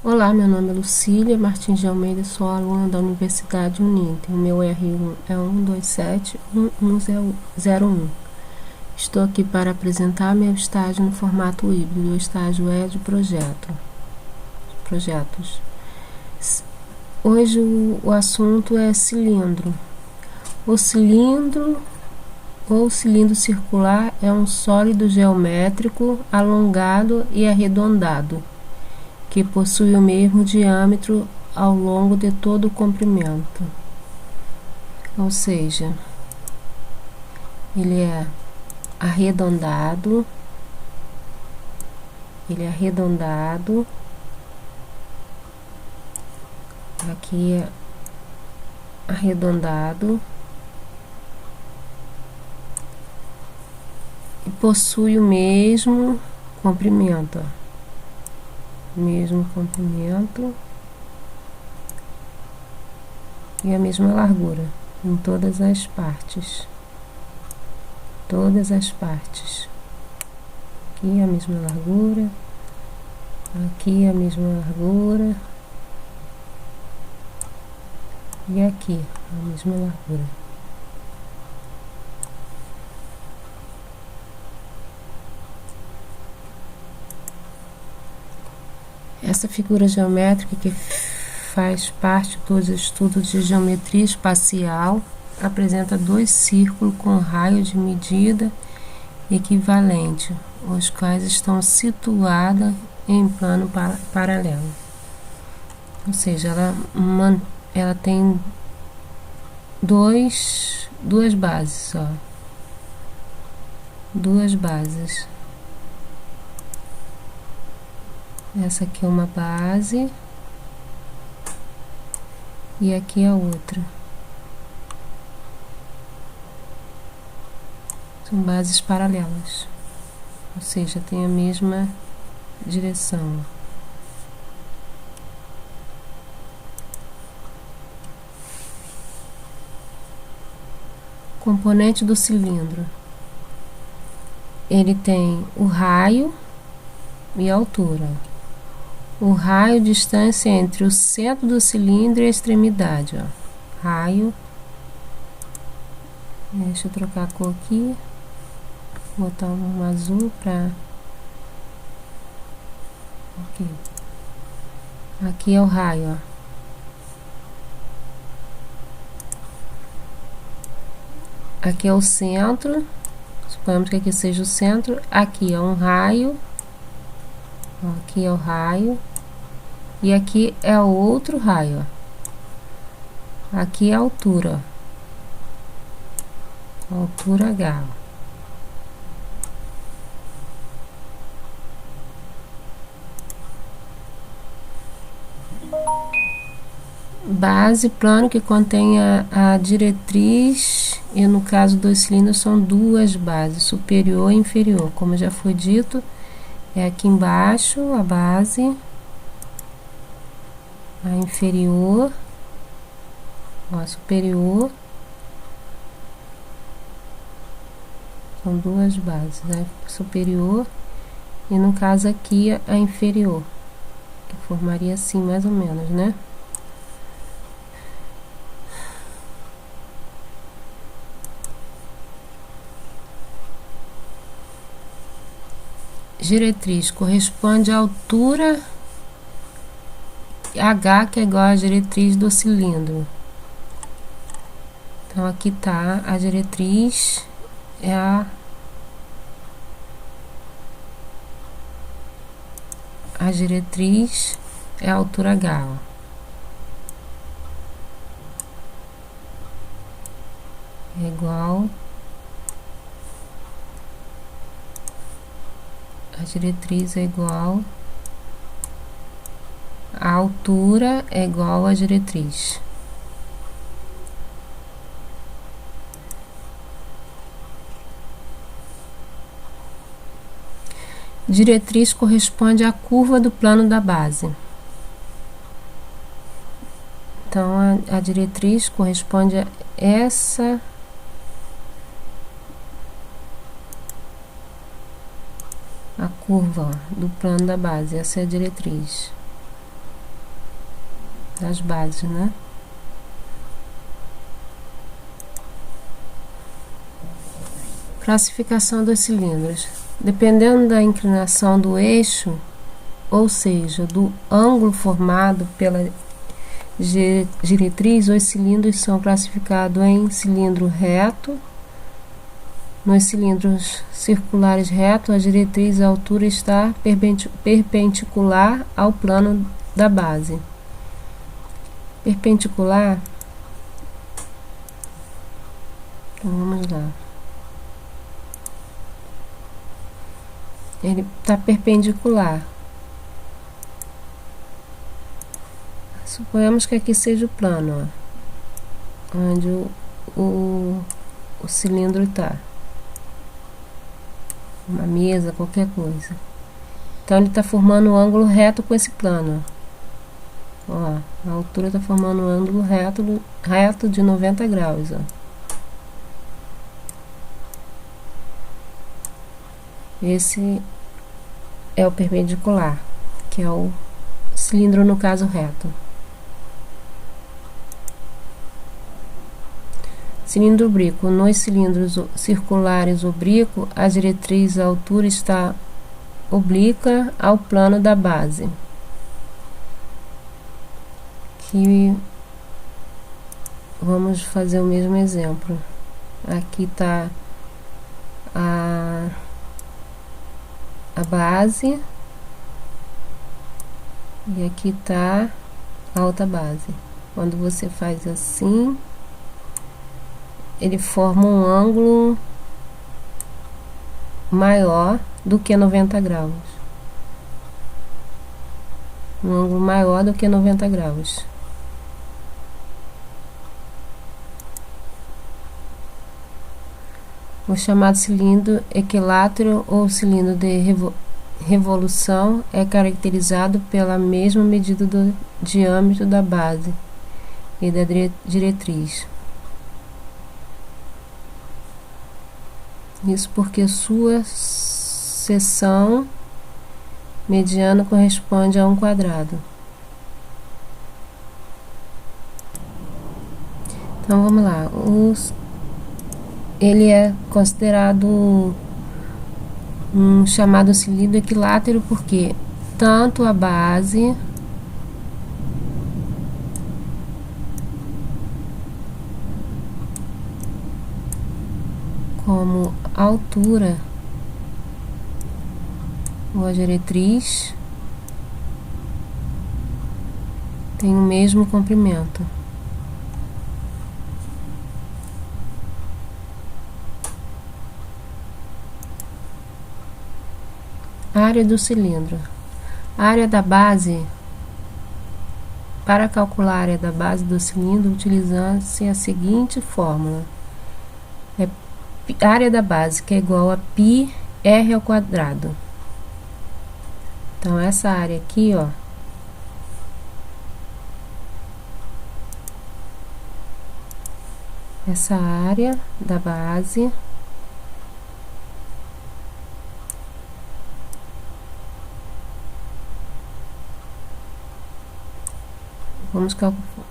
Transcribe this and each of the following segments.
Olá, meu nome é Lucília Martins de Almeida, sou aluna da Universidade Uninter. O meu R1 é 1271101. Estou aqui para apresentar meu estágio no formato híbrido. O estágio é de projetos. Hoje o assunto é cilindro. O cilindro ou cilindro circular é um sólido geométrico alongado e arredondado, que possui o mesmo diâmetro ao longo de todo o comprimento. Ou seja, ele é arredondado, aqui é arredondado, e possui o mesmo comprimento, e a mesma largura em todas as partes. Aqui a mesma largura, aqui a mesma largura e aqui a mesma largura. Essa figura geométrica, que faz parte dos estudos de geometria espacial, apresenta dois círculos com raio de medida equivalente, os quais estão situados em plano paralelo. Ou seja, ela tem duas bases, ó. Duas bases. Essa aqui é uma base e aqui a outra. São bases paralelas, ou seja, tem a mesma direção. Componente do cilindro. Ele tem o raio e a altura. O raio, distância entre o centro do cilindro e a extremidade, ó. Raio. Deixa eu trocar a cor aqui. Vou botar um azul para... Aqui é o raio, ó. Aqui é o centro. Suponhamos que aqui seja o centro. Aqui é um raio. Aqui é o raio. E aqui é o outro raio, ó. Aqui é a altura, ó. Altura H. Base, plano que contém a diretriz, e no caso dos cilindros são duas bases, superior e inferior. Como já foi dito, é aqui embaixo a base, a inferior, a superior. São duas bases, a superior e no caso aqui a inferior, que formaria assim mais ou menos, né? Diretriz corresponde à altura H, que é igual à diretriz do cilindro. Então aqui tá a diretriz, é a diretriz é a altura H, ó. É igual, a diretriz é igual, a altura é igual à diretriz. Diretriz corresponde à curva do plano da base. Então, a diretriz corresponde a essa a curva do plano da base, essa é a diretriz. das bases, né? Classificação dos cilindros. Dependendo da inclinação do eixo, ou seja, do ângulo formado pela diretriz, os cilindros são classificados em cilindro reto. Nos cilindros circulares retos, a diretriz, a altura está perpendicular ao plano da base. Perpendicular. Então vamos lá. Ele está perpendicular. Suponhamos que aqui seja o plano, ó, onde o cilindro está. Uma mesa, qualquer coisa. Então ele está formando um ângulo reto com esse plano. Ó, a altura está formando um ângulo reto de 90 graus. Ó. Esse é o perpendicular, que é o cilindro no caso reto. Cilindro oblíquo. Nos cilindros circulares oblíquos, a diretriz, a altura está oblíqua ao plano da base. Aqui vamos fazer o mesmo exemplo. Aqui está a base e aqui está a outra base. Quando você faz assim, ele forma um ângulo maior do que 90 graus. Um ângulo maior do que 90 graus. O chamado cilindro equilátero ou cilindro de revolução é caracterizado pela mesma medida do diâmetro da base e da diretriz. Isso porque sua seção mediana corresponde a um quadrado. Então vamos lá. Ele é considerado um chamado cilindro equilátero porque tanto a base como a altura ou a diretriz tem o mesmo comprimento. Área do cilindro. A área da base. Para calcular a área da base do cilindro, utiliza-se a seguinte fórmula. É a área da base, que é igual a πr ao quadrado. Então, essa área aqui, ó, essa área da base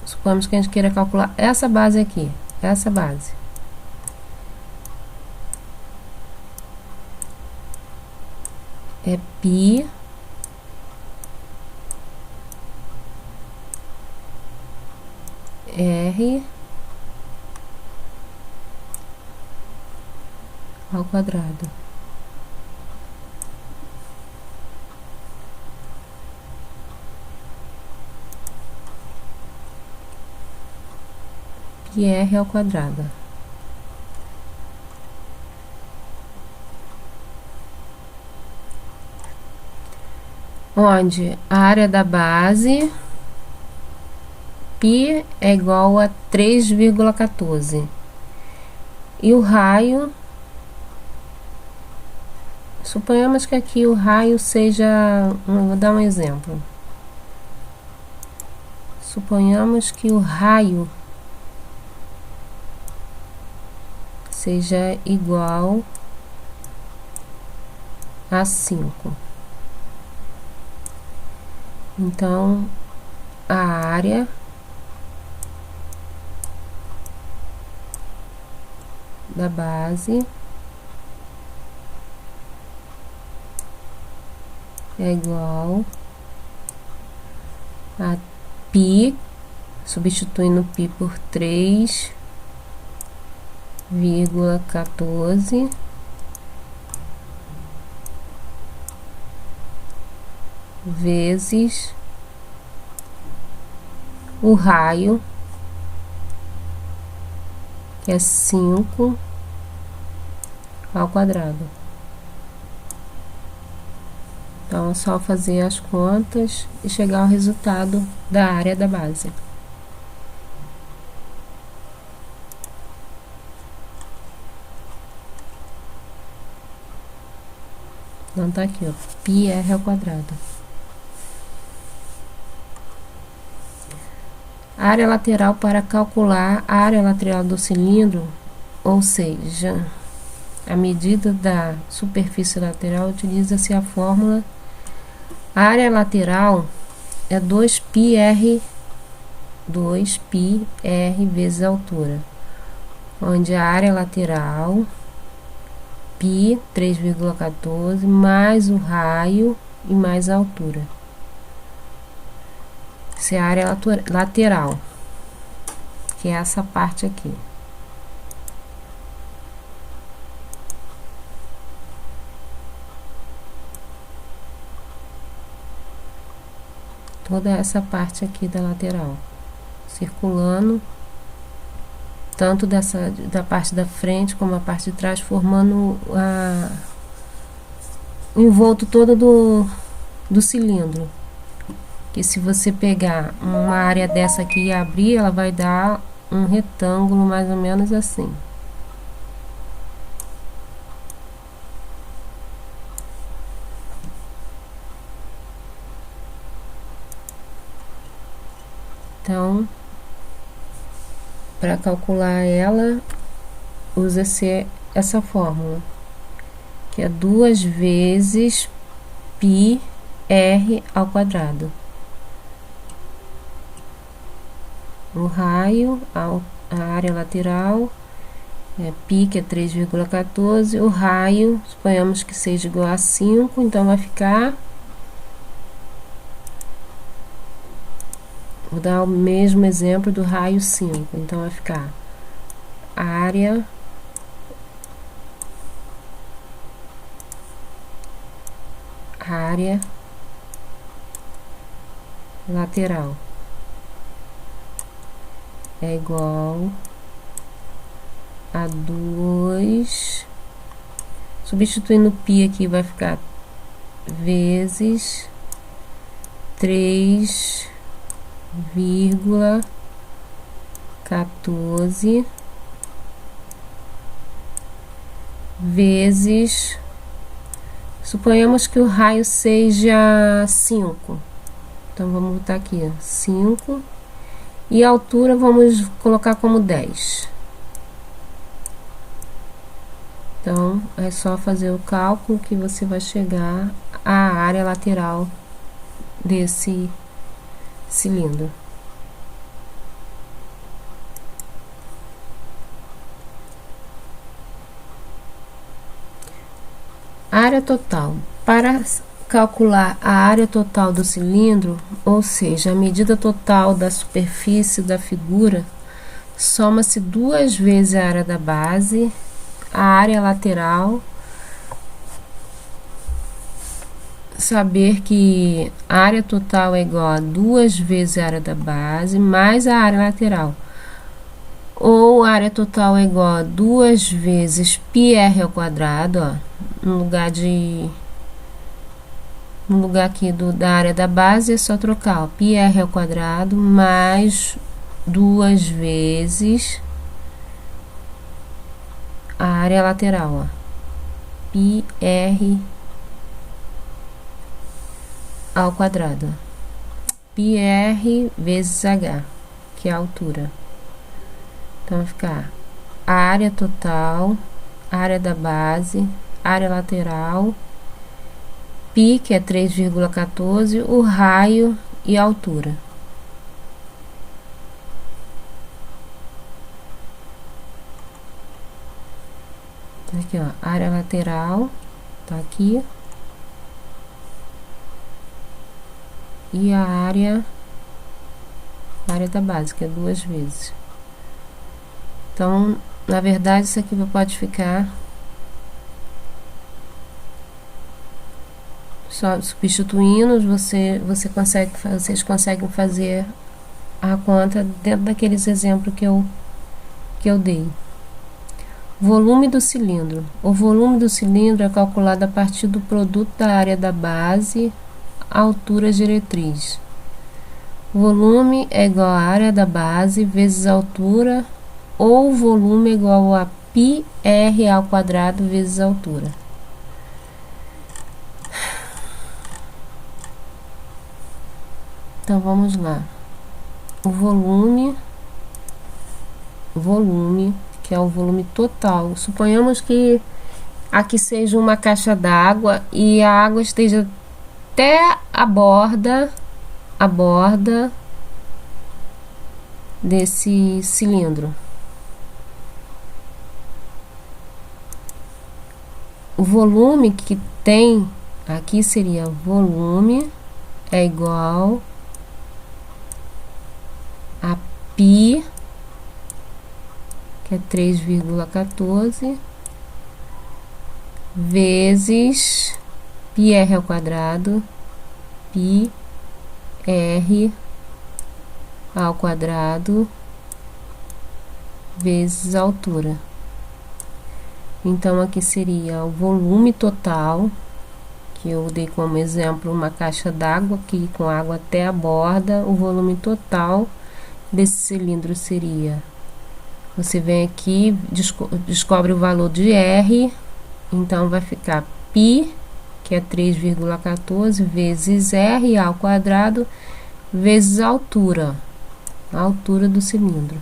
supomos que a gente queira calcular essa base aqui, essa base. É π r ao quadrado. πr ao quadrado. Onde a área da base π é igual a 3,14 e o raio, suponhamos que aqui o raio seja, vou dar um exemplo, suponhamos que o raio seja igual a 5. Então, a área da base é igual a π, substituindo π por 3,14 vezes o raio, que é 5 ao quadrado. Então, é só fazer as contas e chegar ao resultado da área da base. Então, tá aqui, ó, πr ao quadrado. Área lateral para calcular a área lateral do cilindro, ou seja, a medida da superfície lateral, utiliza-se a fórmula. A área lateral é 2πr vezes a altura, onde a área lateral, π, 3,14, mais o raio e mais a altura. Essa é a área lateral, que é essa parte aqui. Toda essa parte aqui da lateral, circulando, tanto da parte da frente como a parte de trás, formando o envolto todo do cilindro. Que se você pegar uma área dessa aqui e abrir, ela vai dar um retângulo mais ou menos assim. Então, para calcular ela, usa-se essa fórmula, que é 2 vezes πr ao quadrado. O raio, a área lateral, π, que é 3,14, o raio, suponhamos que seja igual a 5, então vai ficar, vou dar o mesmo exemplo do raio 5, então vai ficar área lateral é igual a 2, substituindo o π aqui vai ficar vezes 3,14 vezes, suponhamos que o raio seja 5, então vamos botar aqui 5, e a altura vamos colocar como 10. Então, é só fazer o cálculo que você vai chegar à área lateral desse cilindro. Área total. Para calcular a área total do cilindro, ou seja, a medida total da superfície da figura, soma-se 2 vezes a área da base, a área lateral. Saber que a área total é igual a 2 vezes a área da base mais a área lateral, ou a área total é igual a 2 vezes πr ao quadrado, ó, no lugar aqui da área da base é só trocar, ó, πr ao quadrado mais 2 vezes a área lateral, ó, πr ao quadrado, πr vezes h, que é a altura. Então vai ficar a área total, área da base, área lateral, π, que é 3,14, o raio e a altura. Aqui, ó, área lateral, tá aqui. E a área da base, que é 2 vezes. Então, na verdade, isso aqui pode ficar só substituindo, vocês conseguem fazer a conta dentro daqueles exemplos que eu dei. Volume do cilindro. O volume do cilindro é calculado a partir do produto da área da base, altura diretriz. Volume é igual à área da base vezes a altura, ou volume é igual a πr ao quadrado vezes a altura. Então vamos lá. O volume, que é o volume total. Suponhamos que aqui seja uma caixa d'água e a água esteja até a borda desse cilindro. O volume que tem aqui seria volume é igual a π, que é 3,14, vezes πr ao quadrado, πr ao quadrado, vezes a altura. Então, aqui seria o volume total, que eu dei como exemplo uma caixa d'água, aqui com água até a borda. O volume total desse cilindro seria, você vem aqui, descobre o valor de R, então vai ficar π, que é 3,14, vezes R ao quadrado, vezes a altura do cilindro.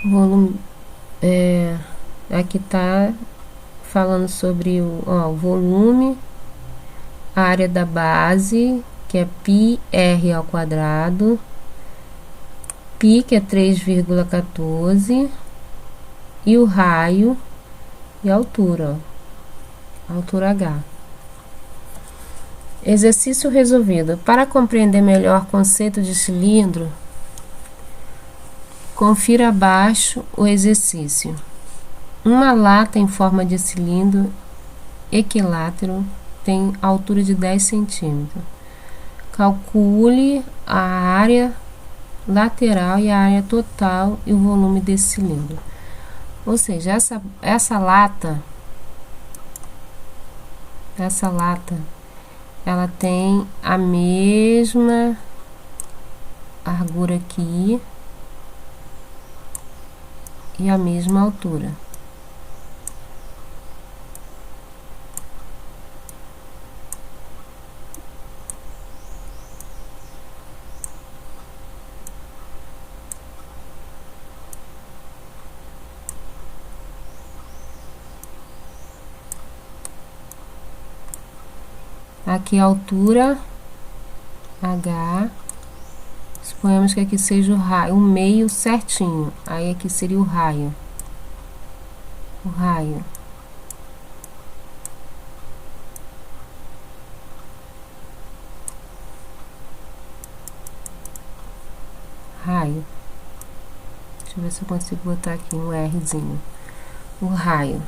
Volume, aqui tá falando sobre o volume, a área da base, que é πr ao quadrado, π, que é 3,14, e o raio e a altura, altura H. Exercício resolvido. Para compreender melhor o conceito de cilindro, confira abaixo o exercício. Uma lata em forma de cilindro equilátero tem altura de 10 centímetros. Calcule a área lateral e a área total e o volume desse cilindro. Ou seja, essa lata, ela tem a mesma largura aqui e a mesma altura. Aqui a altura H, suponhamos que aqui seja o raio, o meio certinho, aí aqui seria o raio. Raio. Deixa eu ver se eu consigo botar aqui um Rzinho. O raio.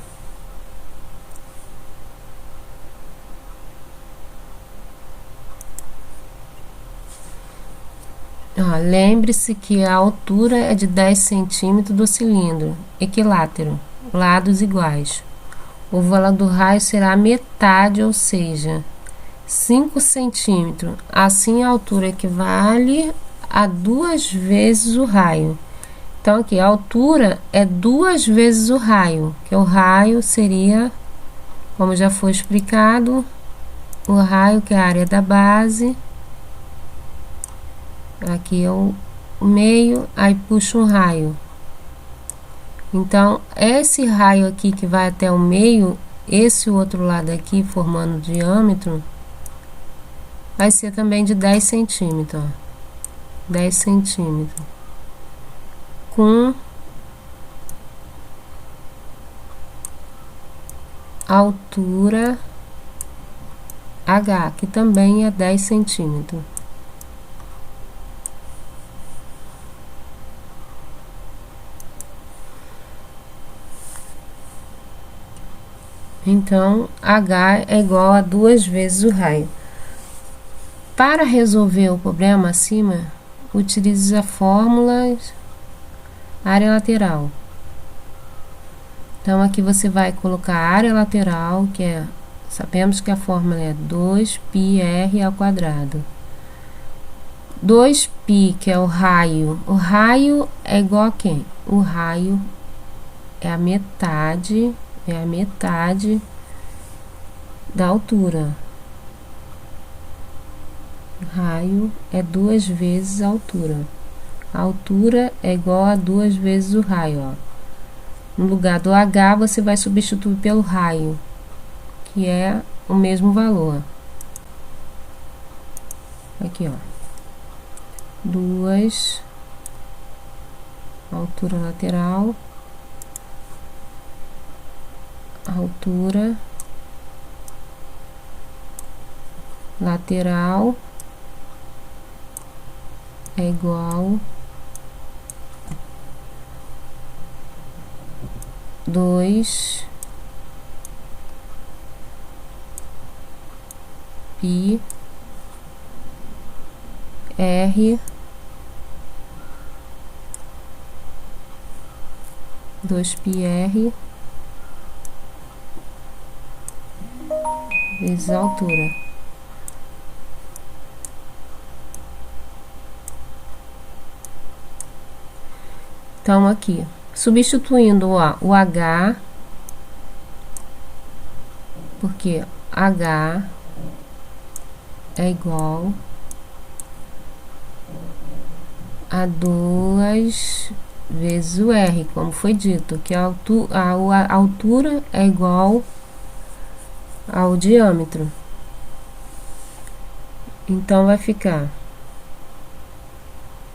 Lembre-se que a altura é de 10 centímetros do cilindro equilátero, lados iguais. O valor do raio será a metade, ou seja, 5 centímetros. Assim, a altura equivale a 2 vezes o raio. Então, aqui, a altura é 2 vezes o raio, que o raio seria, como já foi explicado, o raio, que é a área da base. Aqui é o meio, aí puxa um raio. Então, esse raio aqui que vai até o meio esse outro lado aqui, formando o diâmetro, vai ser também de 10 centímetros, ó. 10 centímetros. Com altura H, que também é 10 centímetros. Então, H é igual a 2 vezes o raio. Para resolver o problema acima, utilize a fórmula área lateral. Então, aqui você vai colocar a área lateral, que é, sabemos que a fórmula é 2πr ao quadrado. 2π, que é o raio é igual a quem? O raio é a metade da altura. O raio é 2 vezes a altura. A altura é igual a 2 vezes o raio, ó. No lugar do H, você vai substituir pelo raio, que é o mesmo valor. Aqui, ó. 2, altura lateral, altura lateral é igual 2 π r 2πr vezes a altura. Então, aqui, substituindo o H, porque H é igual a 2 vezes o R, como foi dito, que a altura é igual ao diâmetro. Então, vai ficar,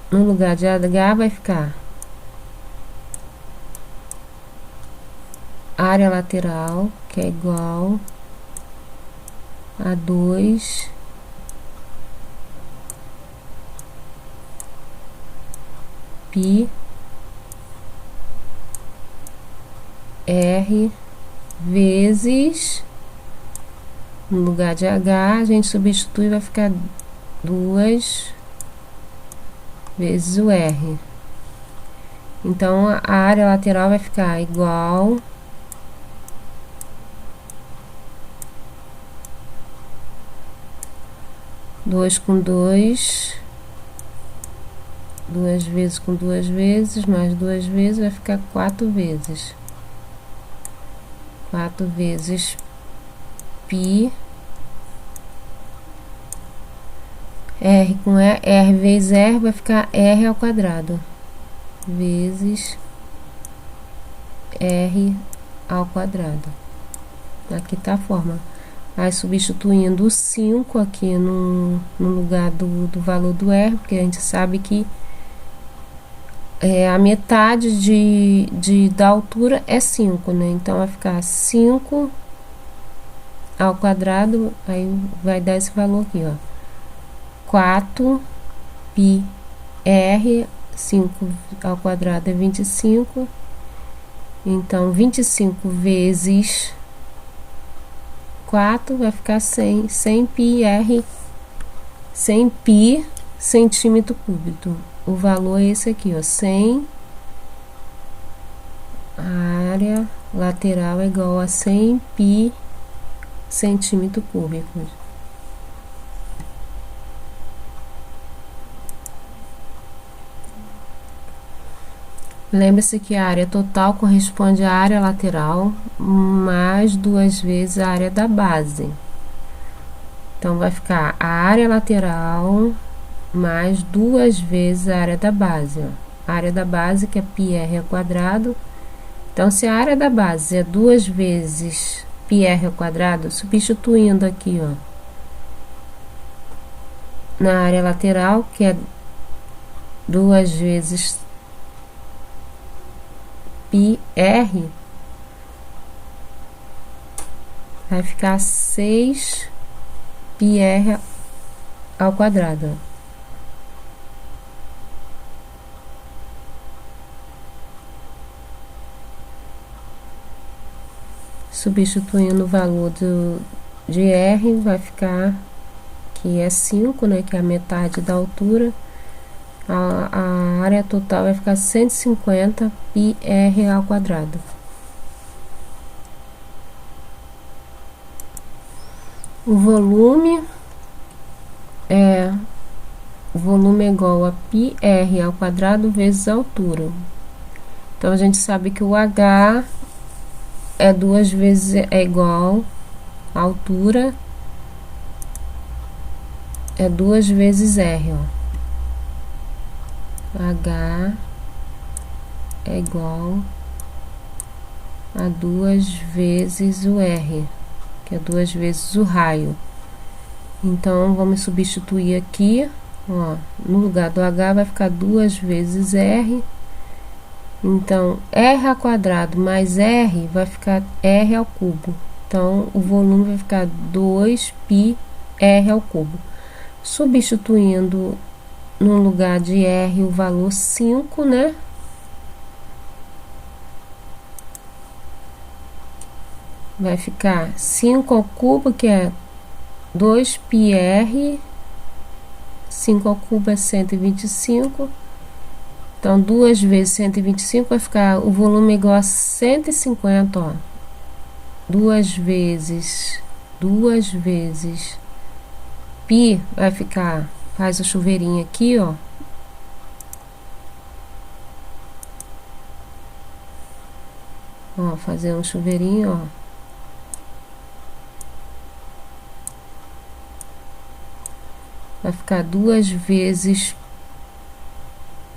no lugar de H, vai ficar área lateral, que é igual a 2 π R vezes, no lugar de H, a gente substitui e vai ficar 2 vezes o R. Então, a área lateral vai ficar igual dois com 2, 2 vezes com 2 vezes, mais 2 vezes, vai ficar 4 vezes. 4 vezes π, R com R vezes R, vai ficar R ao quadrado, vezes R ao quadrado. Aqui tá a forma. Aí, substituindo o 5 aqui no lugar do valor do R, porque a gente sabe que a metade da altura é 5, né? Então, vai ficar 5 ao quadrado, aí vai dar esse valor aqui, ó. 4 π R, 5 ao quadrado é 25. Então, 25 vezes 4 vai ficar 100 π R, 100 π centímetro cúbico. O valor é esse aqui, ó, 100, a área lateral é igual a 100 π centímetro cúbico. Lembre-se que a área total corresponde à área lateral mais 2 vezes a área da base. Então, vai ficar a área lateral mais 2 vezes a área da base, ó. A área da base, que é πr ao quadrado. Então, se a área da base é 2 vezes πr ao quadrado, substituindo aqui, ó, na área lateral, que é 2 vezes πr, vai ficar 6 πr ao quadrado. Substituindo o valor de R, vai ficar, que é 5, né, que é a metade da altura. A área total vai ficar 150 πr ao quadrado. O volume é igual a πr ao quadrado vezes a altura. Então, a gente sabe que o H é 2 vezes, é igual a altura, é 2 vezes R, ó. H é igual a 2 vezes o R, que é 2 vezes o raio. Então, vamos substituir aqui, ó, no lugar do H vai ficar 2 vezes R. Então, R ao quadrado mais R vai ficar R ao cubo. Então, o volume vai ficar 2 πr ao cubo. Substituindo no lugar de R o valor 5, né? Vai ficar 5 ao cubo, que é 2 πr. 5 ao cubo é 125. Então, 2 vezes 125 vai ficar o volume igual a 150, ó. 2 vezes π vai ficar, faz o chuveirinho aqui, ó. Ó, fazer um chuveirinho, ó. Vai ficar 2 vezes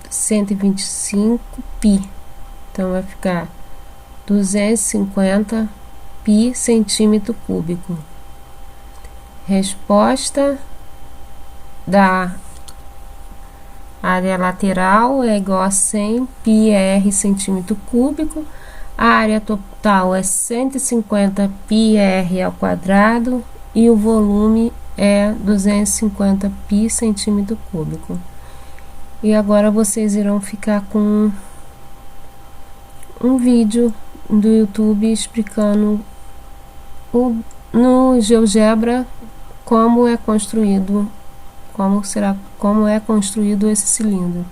125 π. Então, vai ficar 250 π centímetro cúbico. Resposta da área lateral é igual a 100 πr centímetro cúbico. A área total é 150 πr ao quadrado e o volume é 250 π centímetro cúbico. E agora vocês irão ficar com um vídeo do YouTube explicando no GeoGebra como é construído esse cilindro.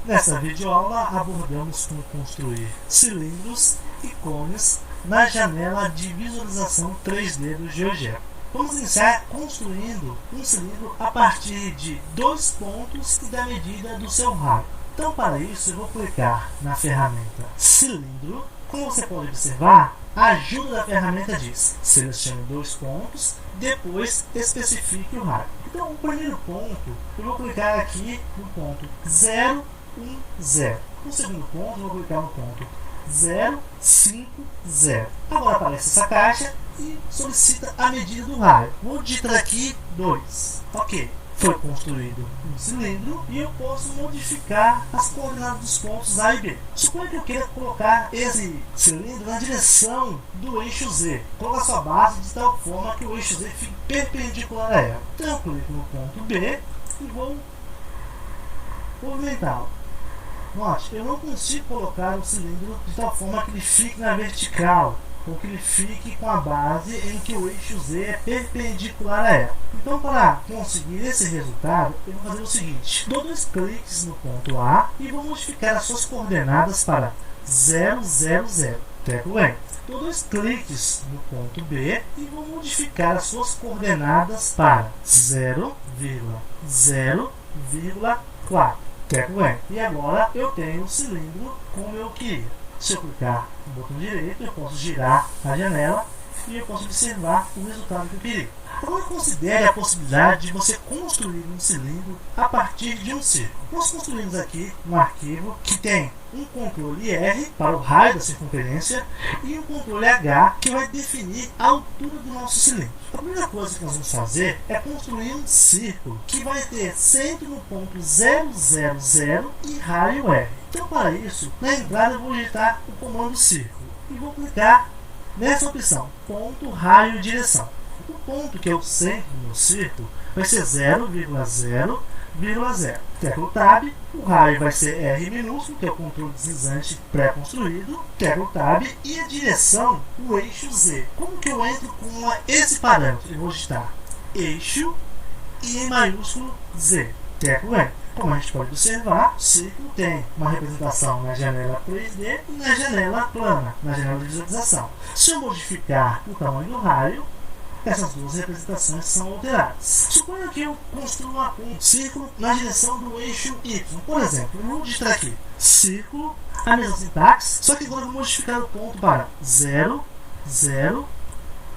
Nessa videoaula abordamos como construir cilindros e cones na janela de visualização 3D do GeoGebra. Vamos iniciar construindo um cilindro a partir de 2 pontos e da medida do seu raio. Então, para isso, eu vou clicar na ferramenta cilindro. Como você pode observar, a ajuda da ferramenta diz: selecione 2 pontos, depois especifique o raio. Então, o primeiro ponto, eu vou clicar aqui no ponto 0, 1, 0. No segundo ponto, eu vou clicar no ponto 0, 5, 0. Agora aparece essa caixa e solicita a medida do raio. Vou digitar aqui 2. Ok. Foi construído um cilindro e eu posso modificar as coordenadas dos pontos A e B. Suponha que eu queira colocar esse cilindro na direção do eixo Z. Coloque a sua base de tal forma que o eixo Z fique perpendicular a ela. Então eu clico no ponto B e vou movimentá-lo. Note, eu não consigo colocar o cilindro de tal forma que ele fique na vertical, ou que ele fique com a base em que o eixo Z é perpendicular a ela. Então, para conseguir esse resultado, eu vou fazer o seguinte: dou 2 cliques no ponto A e vou modificar as suas coordenadas para 0, 0, 0. Teco Enter. Dou 2 cliques no ponto B e vou modificar as suas coordenadas para 0,0,4. Teco Enter. E agora eu tenho o cilindro como eu queria. Se eu clicar no botão direito, eu posso girar a janela, e eu posso observar o resultado que eu queria. Agora considere a possibilidade de você construir um cilindro a partir de um círculo. Nós construímos aqui um arquivo que tem um controle R para o raio da circunferência e um controle H que vai definir a altura do nosso cilindro. A primeira coisa que nós vamos fazer é construir um círculo que vai ter centro no ponto 0, 0, 0 e raio R. Então, para isso, na entrada eu vou digitar o comando círculo e vou clicar nessa opção, ponto, raio, direção. O ponto, que é o centro do meu círculo, vai ser 0,0,0. Tecla Tab, o raio vai ser R minúsculo, que é o controle deslizante pré-construído. Tecla Tab e a direção, o eixo Z. Como que eu entro com esse parâmetro? Eu vou digitar eixo e em maiúsculo Z. Tecla Enter. Como a gente pode observar, o círculo tem uma representação na janela 3D e na janela plana, na janela de visualização. Se eu modificar o tamanho do raio, essas duas representações são alteradas. Suponha que eu construa um círculo na direção do eixo Y. Por exemplo, eu vou digitar aqui círculo, a mesma sintaxe, só que agora eu vou modificar o ponto para 0, 0,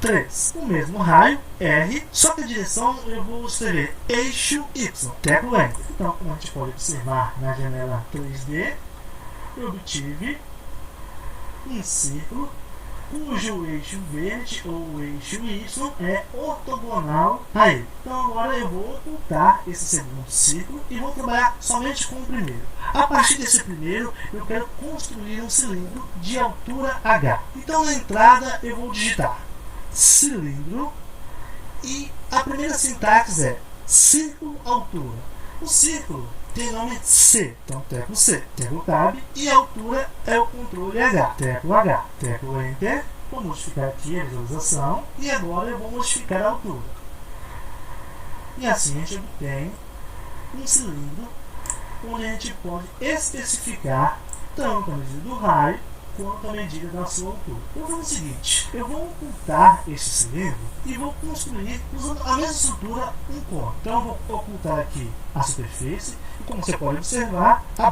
3. O mesmo raio, R, só que a direção eu vou escrever eixo Y. Tecla Enter. Então, como a gente pode observar na janela 3D, eu obtive um círculo cujo eixo verde ou eixo Y é ortogonal a ele. Então agora eu vou ocultar esse segundo círculo e vou trabalhar somente com o primeiro. A partir desse primeiro eu quero construir um cilindro de altura H. Então na entrada eu vou digitar cilindro e a primeira sintaxe é círculo altura. O círculo tem nome C, então tecla C, tecla Tab e a altura é o controle H, tecla Enter. Vou modificar aqui a visualização e agora eu vou modificar a altura. E assim a gente obtém um cilindro onde a gente pode especificar tanto a medida do raio quanto a medida da sua altura. Eu vou fazer o seguinte, eu vou ocultar esse cilindro e vou construir usando a mesma estrutura um cônico. Então eu vou ocultar aqui a superfície e como você pode observar, a